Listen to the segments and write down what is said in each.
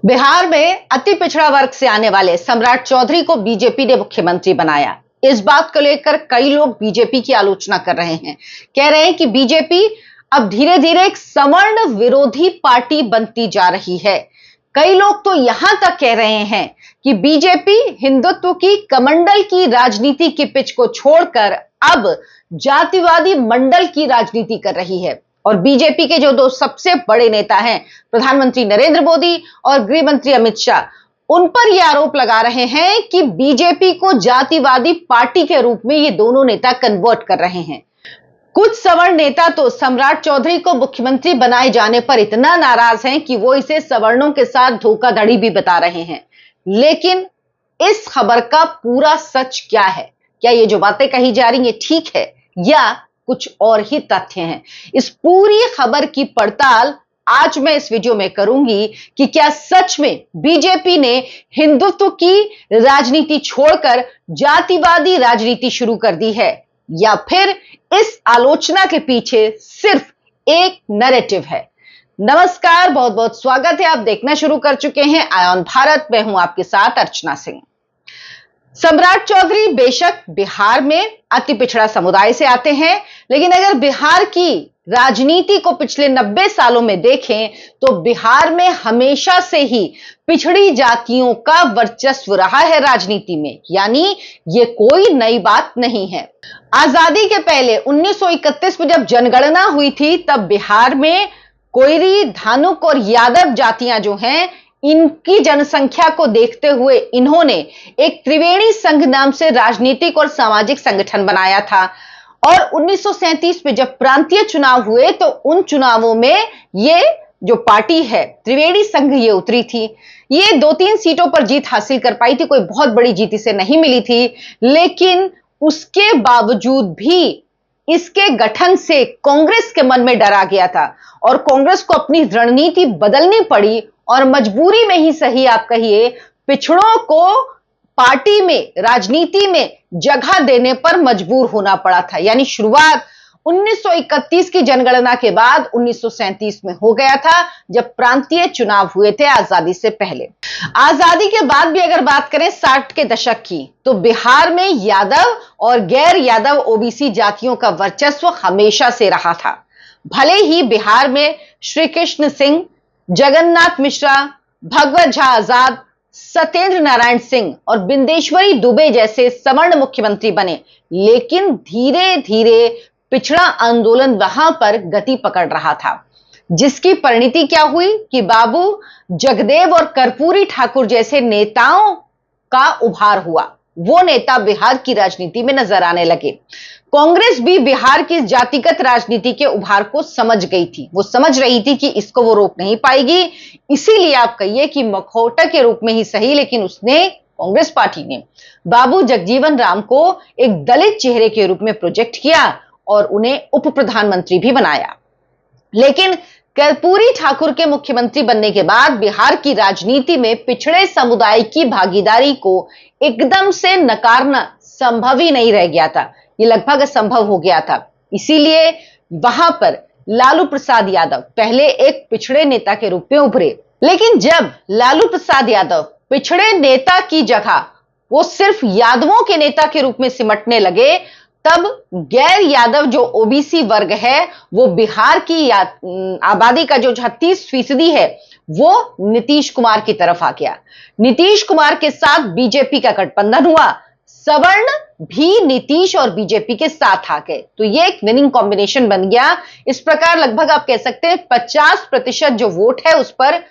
बिहार में अति पिछड़ा वर्ग से आने वाले सम्राट चौधरी को बीजेपी ने मुख्यमंत्री बनाया। इस बात को लेकर कई लोग बीजेपी की आलोचना कर रहे हैं। कह रहे हैं कि बीजेपी अब धीरे धीरे एक सवर्ण विरोधी पार्टी बनती जा रही है। कई लोग तो यहां तक कह रहे हैं कि बीजेपी हिंदुत्व की कमंडल की राजनीति की पिच को छोड़कर अब जातिवादी मंडल की राजनीति कर रही है। और बीजेपी के जो दो सबसे बड़े नेता हैं, प्रधानमंत्री नरेंद्र मोदी और गृह मंत्री अमित शाह, उन पर यह आरोप लगा रहे हैं कि बीजेपी को जातिवादी पार्टी के रूप में ये दोनों नेता कन्वर्ट कर रहे हैं। कुछ सवर्ण नेता तो सम्राट चौधरी को मुख्यमंत्री बनाए जाने पर इतना नाराज हैं कि वो इसे सवर्णों के साथ धोखाधड़ी भी बता रहे हैं। लेकिन इस खबर का पूरा सच क्या है? क्या ये जो बातें कही जा रही है ठीक है या कुछ और ही तथ्य हैं? इस पूरी खबर की पड़ताल आज मैं इस वीडियो में करूंगी कि क्या सच में बीजेपी ने हिंदुत्व की राजनीति छोड़कर जातिवादी राजनीति शुरू कर दी है या फिर इस आलोचना के पीछे सिर्फ एक नैरेटिव है। नमस्कार, बहुत बहुत स्वागत है। आप देखना शुरू कर चुके हैं आयन भारत। मैं हूं आपके साथ अर्चना सिंह। सम्राट चौधरी बेशक बिहार में अति पिछड़ा समुदाय से आते हैं, लेकिन अगर बिहार की राजनीति को पिछले 90 सालों में देखें तो बिहार में हमेशा से ही पिछड़ी जातियों का वर्चस्व रहा है राजनीति में। यानी ये कोई नई बात नहीं है। आजादी के पहले 1931 में जब जनगणना हुई थी तब बिहार में कोयरी, धानुक और यादव जातियां जो हैं, इनकी जनसंख्या को देखते हुए इन्होंने एक त्रिवेणी संघ नाम से राजनीतिक और सामाजिक संगठन बनाया था। और 1937 में जब प्रांतीय चुनाव हुए तो उन चुनावों में ये जो पार्टी है त्रिवेणी संघ ये उतरी थी। ये 2-3 सीटों पर जीत हासिल कर पाई थी, कोई बहुत बड़ी जीत इसे नहीं मिली थी, लेकिन उसके बावजूद भी इसके गठन से कांग्रेस के मन में डर आ गया था और कांग्रेस को अपनी रणनीति बदलनी पड़ी और मजबूरी में ही सही आप कहिए, पिछड़ों को पार्टी में, राजनीति में जगह देने पर मजबूर होना पड़ा था। यानी शुरुआत 1931 की जनगणना के बाद 1937 में हो गया था, जब प्रांतीय चुनाव हुए थे आजादी से पहले। आजादी के बाद भी अगर बात करें 60 के दशक की, तो बिहार में यादव और गैर यादव ओबीसी जातियों का वर्चस्व हमेशा से रहा था। भले ही बिहार में श्री कृष्ण सिंह, जगन्नाथ मिश्रा, भगवत झा आजाद, सत्येंद्र नारायण सिंह और बिंदेश्वरी दुबे जैसे सवर्ण मुख्यमंत्री बने, लेकिन धीरे धीरे पिछड़ा आंदोलन वहां पर गति पकड़ रहा था, जिसकी परिणति क्या हुई कि बाबू जगदेव और कर्पूरी ठाकुर जैसे नेताओं का उभार हुआ। वो नेता बिहार की राजनीति में नजर आने लगे। कांग्रेस भी बिहार की जातिगत राजनीति के उभार को समझ गई थी। वो समझ रही थी कि इसको वो रोक नहीं पाएगी, इसीलिए आप कहिए कि मखौटा के रूप में ही सही, लेकिन उसने, कांग्रेस पार्टी ने बाबू जगजीवन राम को एक दलित चेहरे के रूप में प्रोजेक्ट किया और उन्हें उप प्रधानमंत्री भी बनाया। लेकिन कर्पूरी ठाकुर के मुख्यमंत्री बनने के बाद बिहार की राजनीति में पिछड़े समुदाय की भागीदारी को एकदम से नकारना संभव ही नहीं रह गया था। ये लगभग असंभव हो गया था। इसीलिए वहां पर लालू प्रसाद यादव पहले एक पिछड़े नेता के रूप में उभरे, लेकिन जब लालू प्रसाद यादव पिछड़े नेता की जगह वो सिर्फ यादवों के नेता के रूप में सिमटने लगे, तब गैर यादव जो ओबीसी वर्ग है, वो बिहार की आबादी का जो 36% है, वो नीतीश कुमार की तरफ आ गया। नीतीश कुमार के साथ बीजेपी का गठबंधन हुआ, सवर्ण भी नीतीश और बीजेपी के साथ आ गए, तो ये एक विनिंग कॉम्बिनेशन बन गया। इस प्रकार लगभग आप कह सकते हैं 50% जो वोट है उस पर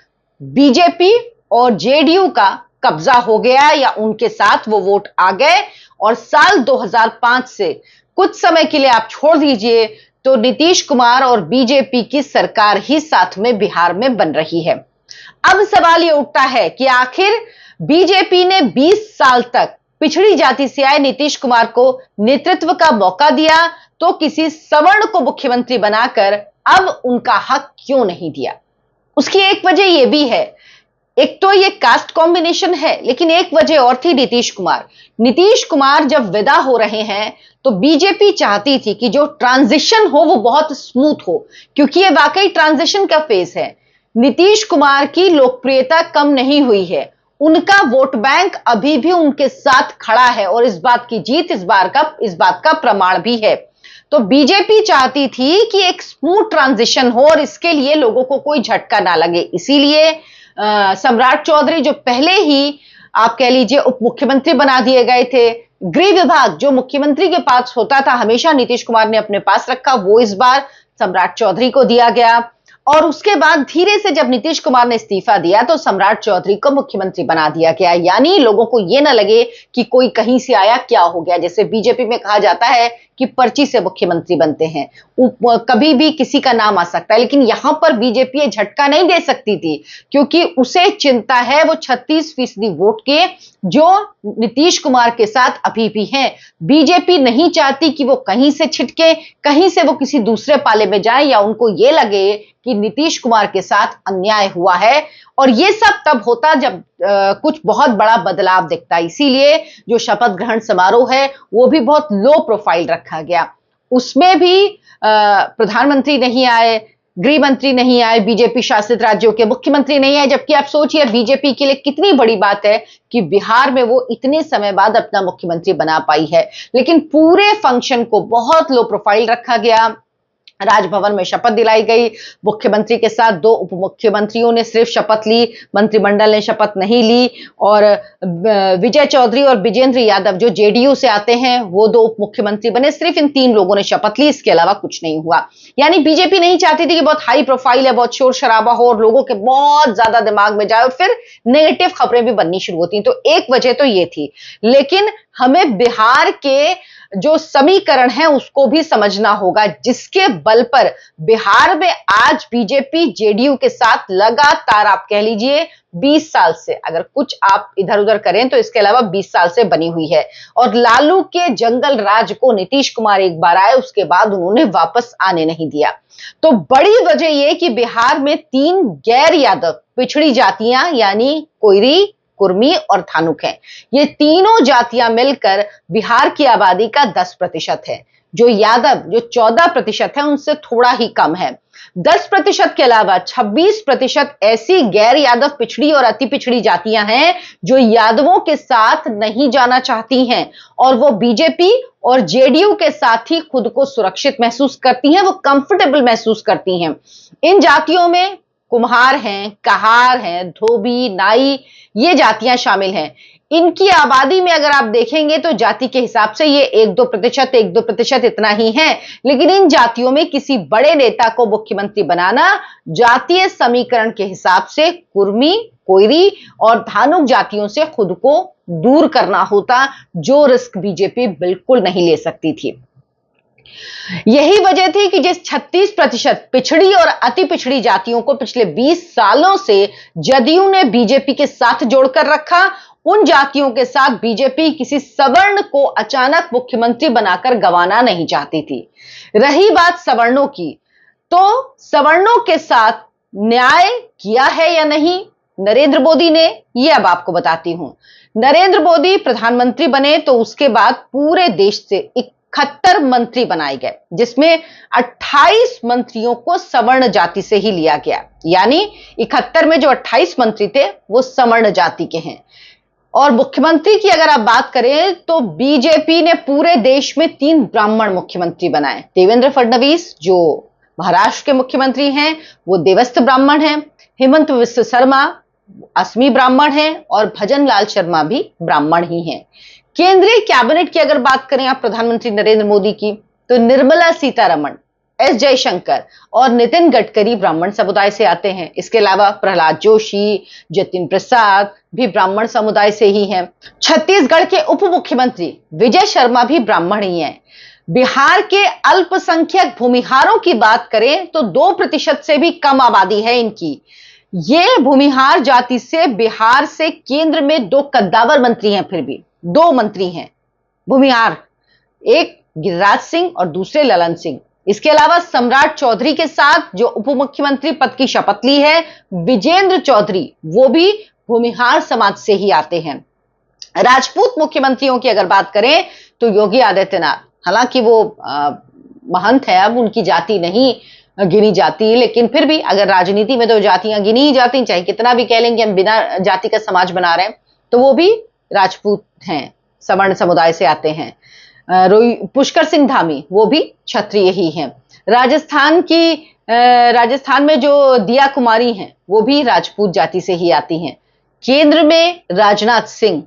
बीजेपी और जेडीयू का कब्जा हो गया, या उनके साथ वो वोट आ गए। और साल 2005 से कुछ समय के लिए आप छोड़ दीजिए तो नीतीश कुमार और बीजेपी की सरकार ही साथ में बिहार में बन रही है। अब सवाल ये उठता है कि आखिर बीजेपी ने 20 साल तक पिछड़ी जाति से आए नीतीश कुमार को नेतृत्व का मौका दिया, तो किसी सवर्ण को मुख्यमंत्री बनाकर अब उनका हक क्यों नहीं दिया? उसकी एक वजह यह भी है, एक तो ये कास्ट कॉम्बिनेशन है, लेकिन एक वजह और थी नीतीश कुमार। नीतीश कुमार जब विदा हो रहे हैं तो बीजेपी चाहती थी कि जो ट्रांजिशन हो वो बहुत स्मूथ हो, क्योंकि ये वाकई ट्रांजिशन का फेज है। नीतीश कुमार की लोकप्रियता कम नहीं हुई है, उनका वोट बैंक अभी भी उनके साथ खड़ा है और इस बात की जीत इस बात का प्रमाण भी है। तो बीजेपी चाहती थी कि एक स्मूथ ट्रांजिशन हो और इसके लिए लोगों को कोई झटका ना लगे, इसीलिए सम्राट चौधरी जो पहले ही आप कह लीजिए उप मुख्यमंत्री बना दिए गए थे, गृह विभाग जो मुख्यमंत्री के पास होता था हमेशा नीतीश कुमार ने अपने पास रखा, वो इस बार सम्राट चौधरी को दिया गया। और उसके बाद धीरे से जब नीतीश कुमार ने इस्तीफा दिया तो सम्राट चौधरी को मुख्यमंत्री बना दिया गया, यानी लोगों को यह ना लगे कि कोई कहीं से आया, क्या हो गया। जैसे बीजेपी में कहा जाता है कि पर्ची से मुख्यमंत्री बनते हैं, कभी भी किसी का नाम आ सकता है, लेकिन यहां पर बीजेपी ये झटका नहीं दे सकती थी क्योंकि उसे चिंता है वो 36% वोट के जो नीतीश कुमार के साथ अभी भी हैं। बीजेपी नहीं चाहती कि वो कहीं से छिटके, कहीं से वो किसी दूसरे पाले में जाए या उनको ये लगे कि नीतीश कुमार के साथ अन्याय हुआ है। और ये सब तब होता जब कुछ बहुत बड़ा बदलाव दिखता, इसीलिए जो शपथ ग्रहण समारोह है वो भी बहुत लो प्रोफाइल रखा गया। उसमें भी प्रधानमंत्री नहीं आए, गृह मंत्री नहीं आए, बीजेपी शासित राज्यों के मुख्यमंत्री नहीं आए, जबकि आप सोचिए बीजेपी के लिए कितनी बड़ी बात है कि बिहार में वो इतने समय बाद अपना मुख्यमंत्री बना पाई है। लेकिन पूरे फंक्शन को बहुत लो प्रोफाइल रखा गया, राजभवन में शपथ दिलाई गई, मुख्यमंत्री के साथ 2 उप मुख्यमंत्रियों ने सिर्फ शपथ ली, मंत्रिमंडल ने शपथ नहीं ली। और विजय चौधरी और विजेंद्र यादव जो जेडीयू से आते हैं वो 2 उप मुख्यमंत्री बने, सिर्फ इन 3 लोगों ने शपथ ली, इसके अलावा कुछ नहीं हुआ। यानी बीजेपी नहीं चाहती थी कि बहुत हाई प्रोफाइल है, बहुत शोर शराबा हो और लोगों के बहुत ज्यादा दिमाग में जाए और फिर नेगेटिव खबरें भी बननी शुरू होती। तो एक वजह तो ये थी, लेकिन हमें बिहार के जो समीकरण है उसको भी समझना होगा, जिसके बल पर बिहार में आज बीजेपी जेडीयू के साथ लगातार आप कह लीजिए 20 साल से, अगर कुछ आप इधर उधर करें तो इसके अलावा 20 साल से बनी हुई है। और लालू के जंगल राज को नीतीश कुमार एक बार आए, उसके बाद उन्होंने वापस आने नहीं दिया। तो बड़ी वजह यह कि बिहार में 3 गैर यादव पिछड़ी जातियां यानी कोयरी, कुर्मी और धानुक हैं। ये तीनों जातियां मिलकर बिहार की आबादी का 10% है। जो यादव जो 14% है उनसे थोड़ा ही कम है। 10% के अलावा 26% ऐसी गैर यादव पिछड़ी और अति पिछड़ी जातियां हैं जो यादवों के साथ नहीं जाना चाहती हैं और वो बीजेपी और जेडीयू के साथ ही खुद को सुरक्षित महसूस करती हैं, वो कंफर्टेबल महसूस करती हैं। इन जातियों में कुम्हार हैं, कहार हैं, धोबी, नाई, ये जातियां शामिल हैं। इनकी आबादी में अगर आप देखेंगे तो जाति के हिसाब से ये 1-2% इतना ही है, लेकिन इन जातियों में किसी बड़े नेता को मुख्यमंत्री बनाना जातीय समीकरण के हिसाब से कुर्मी, कोयरी और धानुक जातियों से खुद को दूर करना होता, जो रिस्क बीजेपी बिल्कुल नहीं ले सकती थी। यही वजह थी कि जिस 36% पिछड़ी और अति पिछड़ी जातियों को पिछले 20 सालों से जदयू ने बीजेपी के साथ जोड़कर रखा, उन जातियों के साथ बीजेपी किसी सवर्ण को अचानक मुख्यमंत्री बनाकर गंवाना नहीं चाहती थी। रही बात सवर्णों की, तो सवर्णों के साथ न्याय किया है या नहीं नरेंद्र मोदी ने, यह अब आपको बताती हूं। नरेंद्र मोदी प्रधानमंत्री बने तो उसके बाद पूरे देश से 71 मंत्री बनाए गए, जिसमें 28 मंत्रियों को सवर्ण जाति से ही लिया गया, यानी 71 में जो 28 मंत्री थे वो सवर्ण जाति के हैं। और मुख्यमंत्री की अगर आप बात करें तो बीजेपी ने पूरे देश में 3 ब्राह्मण मुख्यमंत्री बनाए। देवेंद्र फडणवीस जो महाराष्ट्र के मुख्यमंत्री हैं वो देवस्थ ब्राह्मण हैं, हेमंत विश्व शर्मा असमी ब्राह्मण हैं और भजन लाल शर्मा भी ब्राह्मण ही हैं। केंद्रीय कैबिनेट की अगर बात करें आप प्रधानमंत्री नरेंद्र मोदी की, तो निर्मला सीतारमण, एस जयशंकर और नितिन गडकरी ब्राह्मण समुदाय से आते हैं। इसके अलावा प्रहलाद जोशी, जतिन प्रसाद भी ब्राह्मण समुदाय से ही हैं। छत्तीसगढ़ के उप मुख्यमंत्री विजय शर्मा भी ब्राह्मण ही हैं। बिहार के अल्पसंख्यक भूमिहारों की बात करें तो 2% से भी कम आबादी है इनकी। ये भूमिहार जाति से बिहार से केंद्र में 2 कद्दावर मंत्री हैं, फिर भी 2 मंत्री हैं भूमिहार, एक गिरिराज सिंह और दूसरे ललन सिंह। इसके अलावा सम्राट चौधरी के साथ जो उप मुख्यमंत्री पद की शपथ ली है विजेंद्र चौधरी, वो भी भूमिहार समाज से ही आते हैं। राजपूत मुख्यमंत्रियों की अगर बात करें तो योगी आदित्यनाथ, हालांकि वो महंत है, अब उनकी जाति नहीं गिनी जाती है, लेकिन फिर भी अगर राजनीति में तो जातियां गिनी ही जाती, चाहे कितना भी कह लें कि हम बिना जाति का समाज बना रहे हैं, तो वो भी राजपूत हैं, सवर्ण समुदाय से आते हैं। पुष्कर सिंह धामी वो भी क्षत्रिय ही हैं। राजस्थान में जो दिया कुमारी हैं वो भी राजपूत जाति से ही आती हैं। केंद्र में राजनाथ सिंह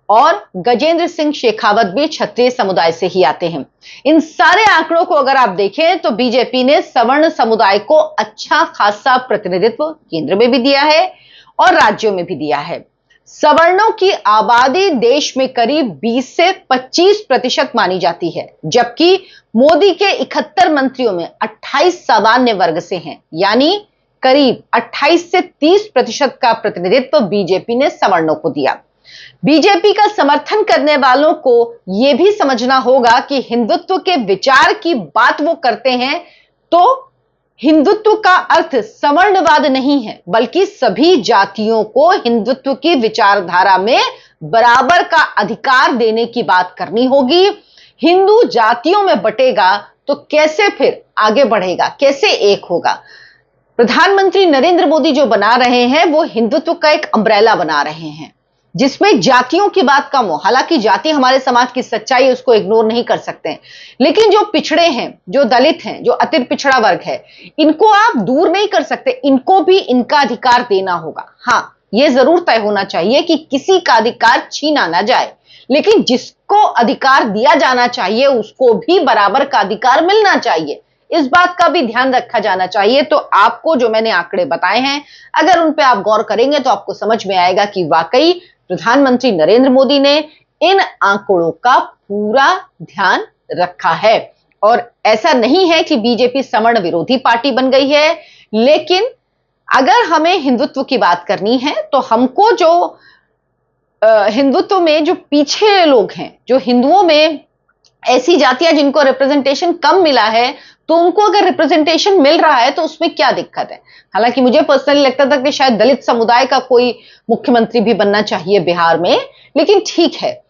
और गजेंद्र सिंह शेखावत भी क्षत्रिय समुदाय से ही आते हैं। इन सारे आंकड़ों को अगर आप देखें तो बीजेपी ने सवर्ण समुदाय को अच्छा खासा प्रतिनिधित्व केंद्र में भी दिया है और राज्यों में भी दिया है। सवर्णों की आबादी देश में करीब 20 से 25% मानी जाती है, जबकि मोदी के 71 मंत्रियों में 28 सामान्य वर्ग से हैं, यानी करीब 28 से 30% का प्रतिनिधित्व बीजेपी ने सवर्णों को दिया। बीजेपी का समर्थन करने वालों को यह भी समझना होगा कि हिंदुत्व के विचार की बात वो करते हैं तो हिंदुत्व का अर्थ सवर्णवाद नहीं है, बल्कि सभी जातियों को हिंदुत्व की विचारधारा में बराबर का अधिकार देने की बात करनी होगी। हिंदू जातियों में बटेगा तो कैसे फिर आगे बढ़ेगा, कैसे एक होगा। प्रधानमंत्री नरेंद्र मोदी जो बना रहे हैं वो हिंदुत्व का एक अम्ब्रेला बना रहे हैं जिसमें जातियों की बात कम हो। हालांकि जाति हमारे समाज की सच्चाई है, उसको इग्नोर नहीं कर सकते, लेकिन जो पिछड़े हैं, जो दलित हैं, जो अति पिछड़ा वर्ग है, इनको आप दूर नहीं कर सकते, इनको भी इनका अधिकार देना होगा। हाँ, यह जरूर तय होना चाहिए कि किसी का अधिकार छीना ना जाए, लेकिन जिसको अधिकार दिया जाना चाहिए उसको भी बराबर का अधिकार मिलना चाहिए। इस बात का भी ध्यान रखा जाना चाहिए। तो आपको जो मैंने आंकड़े बताए हैं, अगर उन पे आप गौर करेंगे तो आपको समझ में आएगा कि वाकई प्रधानमंत्री नरेंद्र मोदी ने इन आंकड़ों का पूरा ध्यान रखा है। और ऐसा नहीं है कि बीजेपी सवर्ण विरोधी पार्टी बन गई है, लेकिन अगर हमें हिंदुत्व की बात करनी है तो हमको जो हिंदुत्व में जो पीछे लोग हैं, जो हिंदुओं में ऐसी जातियां जिनको रिप्रेजेंटेशन कम मिला है, तो उनको अगर रिप्रेजेंटेशन मिल रहा है तो उसमें क्या दिक्कत है। हालांकि मुझे पर्सनली लगता था कि शायद दलित समुदाय का कोई मुख्यमंत्री भी बनना चाहिए बिहार में, लेकिन ठीक है,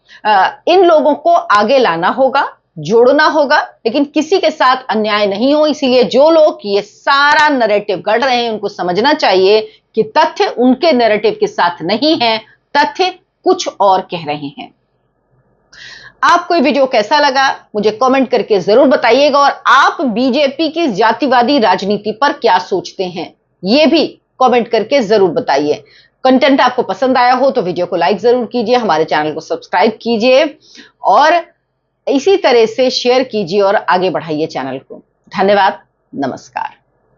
इन लोगों को आगे लाना होगा, जोड़ना होगा, लेकिन किसी के साथ अन्याय नहीं हो। इसीलिए जो लोग ये सारा नैरेटिव गढ़ रहे हैं उनको समझना चाहिए कि तथ्य उनके नैरेटिव के साथ नहीं है, तथ्य कुछ और कह रहे हैं। आपको ये वीडियो कैसा लगा मुझे कमेंट करके जरूर बताइएगा, और आप बीजेपी की जातिवादी राजनीति पर क्या सोचते हैं ये भी कमेंट करके जरूर बताइए। कंटेंट आपको पसंद आया हो तो वीडियो को लाइक जरूर कीजिए, हमारे चैनल को सब्सक्राइब कीजिए और इसी तरह से शेयर कीजिए और आगे बढ़ाइए चैनल को। धन्यवाद, नमस्कार।